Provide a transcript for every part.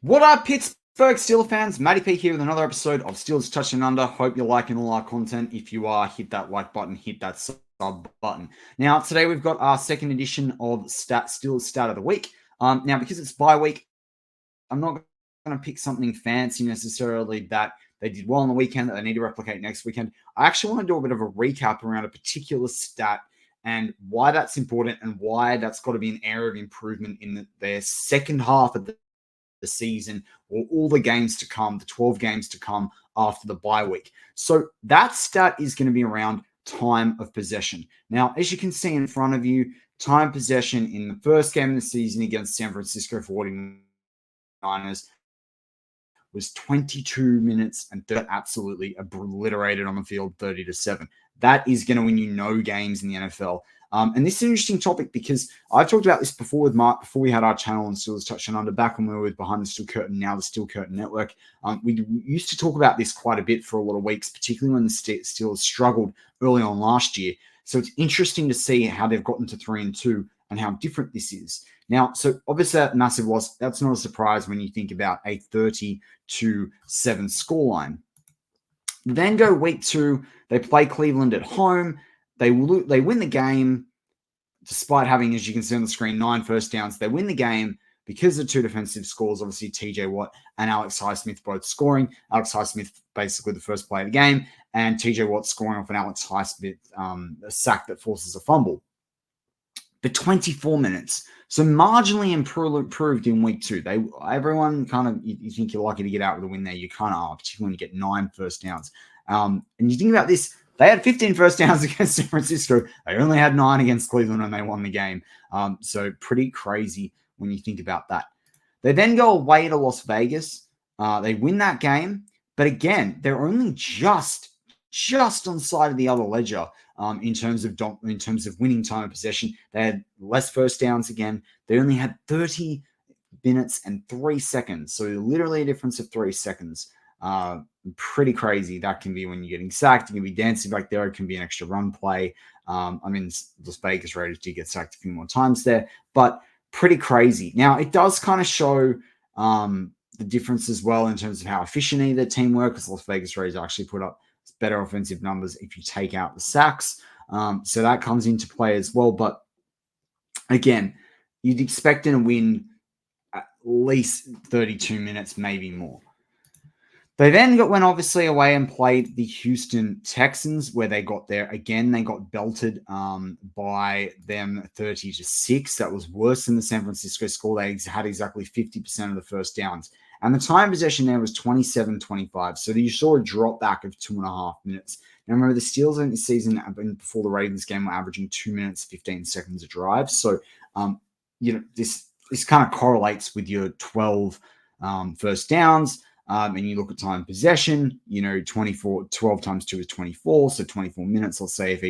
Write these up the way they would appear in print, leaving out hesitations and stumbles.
What up, Pittsburgh Steelers fans? Matty P here with another episode of Steelers Touching Under. Hope you're liking all our content. If you are, hit that like button, hit that sub button. Now, today we've got our second edition of Steelers Stat of the Week. Now, because it's bye week, I'm not going to pick something fancy necessarily that they did well on the weekend that they need to replicate next weekend. I actually want to do a bit of a recap around a particular stat and why that's important and why that's got to be an area of improvement in their second half of the season or all the games to come, the 12 games to come after the bye week. So that stat is going to be around time of possession. Now, as you can see in front of you, time possession in the first game of the season against San Francisco 49ers was 22 minutes and absolutely obliterated on the field 30-7. That is going to win you no games in the NFL. And this is an interesting topic because I've talked about this before with Mark, before we had our channel on Steelers Touching Under, back when we were with Behind the Steel Curtain, now the Steel Curtain Network. We used to talk about this quite a bit for a lot of weeks, particularly when the Steelers struggled early on last year. So it's interesting to see how they've gotten to 3-2 and how different this is. Now, so obviously that massive loss, that's not a surprise when you think about a 30-7 scoreline. Then go week 2, they play Cleveland at home. They win the game, despite having, as you can see on the screen, 9 first downs. They win the game because of 2 defensive scores, obviously TJ Watt and Alex Highsmith both scoring. Alex Highsmith basically the first play of the game, and TJ Watt scoring off an Alex Highsmith a sack that forces a fumble. But 24 minutes. So marginally improved in week 2. Everyone kind of, you think you're lucky to get out with a win there. You kind of are, particularly when you get 9 first downs. And you think about this, they had 15 first downs against San Francisco. They only had 9 against Cleveland and they won the game. So pretty crazy when you think about that. They then go away to Las Vegas. They win that game. But again, they're only just on the side of the other ledger in terms of winning time of possession. They had less first downs again. They only had 30 minutes and 3 seconds. So literally a difference of 3 seconds. Pretty crazy. That can be when you're getting sacked. It can be dancing back there. It can be an extra run play. Las Vegas Raiders did get sacked a few more times there, but pretty crazy. Now, it does kind of show the difference as well in terms of how efficient either team were, because Las Vegas Raiders actually put up better offensive numbers if you take out the sacks. So that comes into play as well. But again, you'd expect in a win at least 32 minutes, maybe more. They then went obviously away and played the Houston Texans, where they got there. Again, they got belted by them 30-6. That was worse than the San Francisco score. They had exactly 50% of the first downs. And the time possession there was 27-25. So you saw a drop back of 2.5 minutes. Now, remember, the Steelers in the season before the Ravens game were averaging 2 minutes, 15 seconds a drive. So, this kind of correlates with your 12 first downs. And you look at time possession, 12 times 2 is 24. So 24 minutes, let's say, if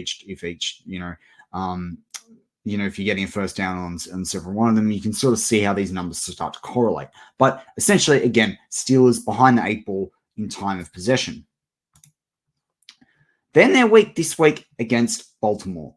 you're getting a first down on several one of them, you can sort of see how these numbers start to correlate. But essentially, again, Steelers behind the 8 ball in time of possession. Then this week against Baltimore.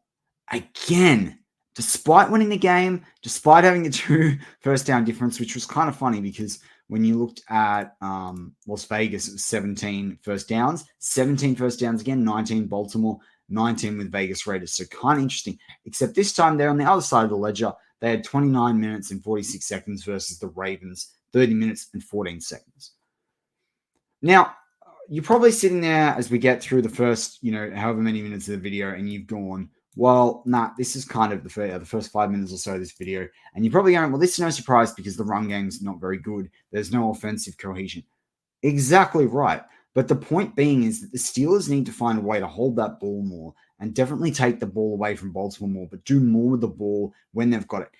Again, despite winning the game, despite having a 2 first down difference, which was kind of funny because when you looked at Las Vegas, it was 17 first downs. 17 first downs again, 19 Baltimore, 19 with Vegas Raiders. So kind of interesting. Except this time they're on the other side of the ledger. They had 29 minutes and 46 seconds versus the Ravens, 30 minutes and 14 seconds. Now, you're probably sitting there as we get through the first, however many minutes of the video, and you've gone, well, this is kind of the first 5 minutes or so of this video. And you're probably going, well, this is no surprise because the run game's not very good. There's no offensive cohesion. Exactly right. But the point being is that the Steelers need to find a way to hold that ball more and definitely take the ball away from Baltimore more, but do more with the ball when they've got it.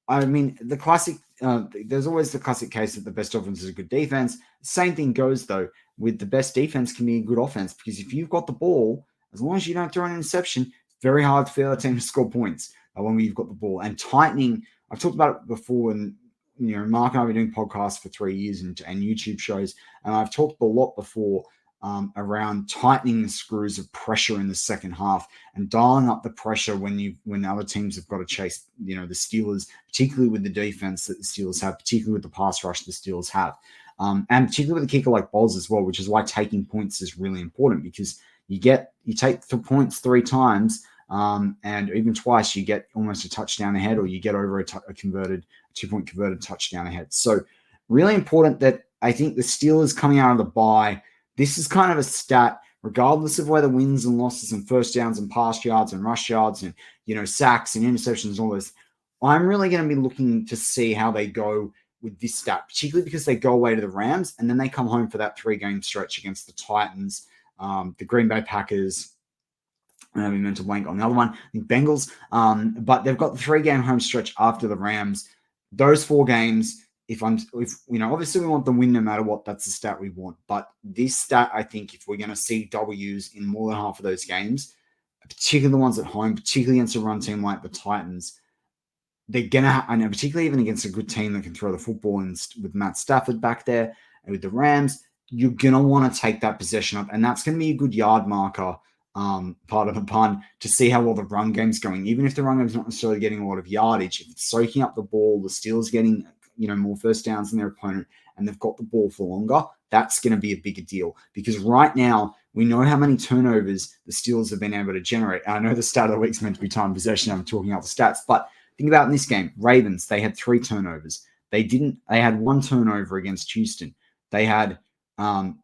I mean, the classic, there's always the classic case that the best offense is a good defense. Same thing goes, though, with the best defense can be a good offense, because if you've got the ball, as long as you don't throw an interception, it's very hard for the other team to score points as long as you've got the ball. And tightening, I've talked about it before, and Mark and I have been doing podcasts for 3 years and YouTube shows, and I've talked a lot before around tightening the screws of pressure in the second half and dialing up the pressure when other teams have got to chase, the Steelers, particularly with the defense that the Steelers have, particularly with the pass rush the Steelers have, and particularly with a kicker like Boz as well, which is why taking points is really important, because you take the points 3 times, and even twice you get almost a touchdown ahead, or you get over a 2-point converted touchdown ahead. So really important that I think the Steelers coming out of the bye, this is kind of a stat, regardless of whether wins and losses and first downs and pass yards and rush yards and, sacks and interceptions and all this. I'm really going to be looking to see how they go with this stat, particularly because they go away to the Rams and then they come home for that 3-game stretch against the Titans, the Green Bay Packers. I have a mental blank on the other one, I think Bengals. But they've got the 3-game home stretch after the Rams. Those 4 games, obviously we want the win no matter what. That's the stat we want. But this stat, I think, if we're going to see W's in more than half of those games, particularly the ones at home, particularly against a run team like the Titans, they're going to, and particularly even against a good team that can throw the football, and with Matt Stafford back there and with the Rams, you're going to want to take that possession up. And that's going to be a good yard marker, part of the pun, to see how well the run game's going. Even if the run game's not necessarily getting a lot of yardage, if it's soaking up the ball, the Steelers getting more first downs than their opponent, and they've got the ball for longer, that's going to be a bigger deal. Because right now, we know how many turnovers the Steelers have been able to generate. And I know the stat of the week's meant to be time possession. I'm talking out the stats, but think about in this game, Ravens, they had 3 turnovers. They had 1 turnover against Houston. They had, the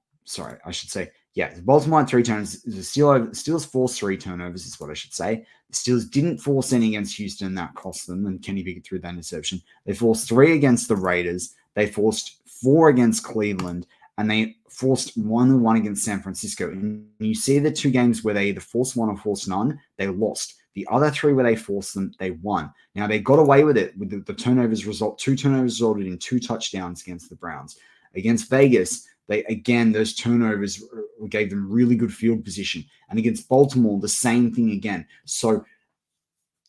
Baltimore had 3 turnovers. The Steelers forced 3 turnovers, is what I should say. The Steelers didn't force any against Houston. That cost them, and Kenny Pickett threw that interception. They forced 3 against the Raiders. They forced 4 against Cleveland, and they forced 1 against San Francisco. And you see the 2 games where they either forced 1 or forced none, they lost. The other 3 where they forced them, they won. Now, they got away with it with the turnovers result. 2 turnovers resulted in 2 touchdowns against the Browns. Against Vegas, those turnovers gave them really good field position. And against Baltimore, the same thing again. So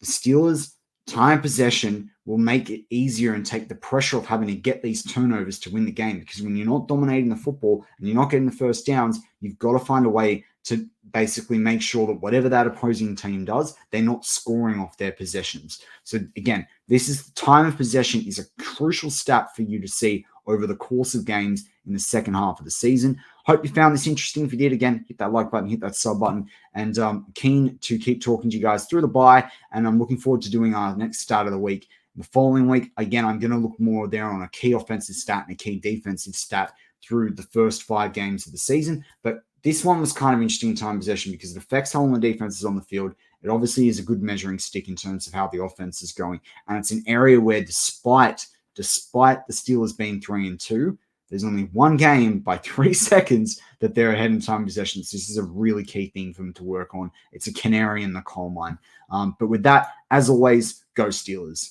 the Steelers' time possession will make it easier and take the pressure of having to get these turnovers to win the game. Because when you're not dominating the football and you're not getting the first downs, you've got to find a way to basically make sure that whatever that opposing team does, they're not scoring off their possessions. So again, time of possession is a crucial stat for you to see over the course of games in the second half of the season. Hope you found this interesting. If you did, again, hit that like button, hit that sub button, and keen to keep talking to you guys through the bye. And I'm looking forward to doing our next start of the week. The following week, again, I'm going to look more there on a key offensive stat and a key defensive stat through the first 5 games of the season. But this one was kind of interesting time possession because it affects how long the defense is on the field. It obviously is a good measuring stick in terms of how the offense is going. And it's an area where despite the Steelers being 3-2, there's only 1 game by 3 seconds that they're ahead in time possessions. This is a really key thing for them to work on. It's a canary in the coal mine. But with that, as always, go Steelers.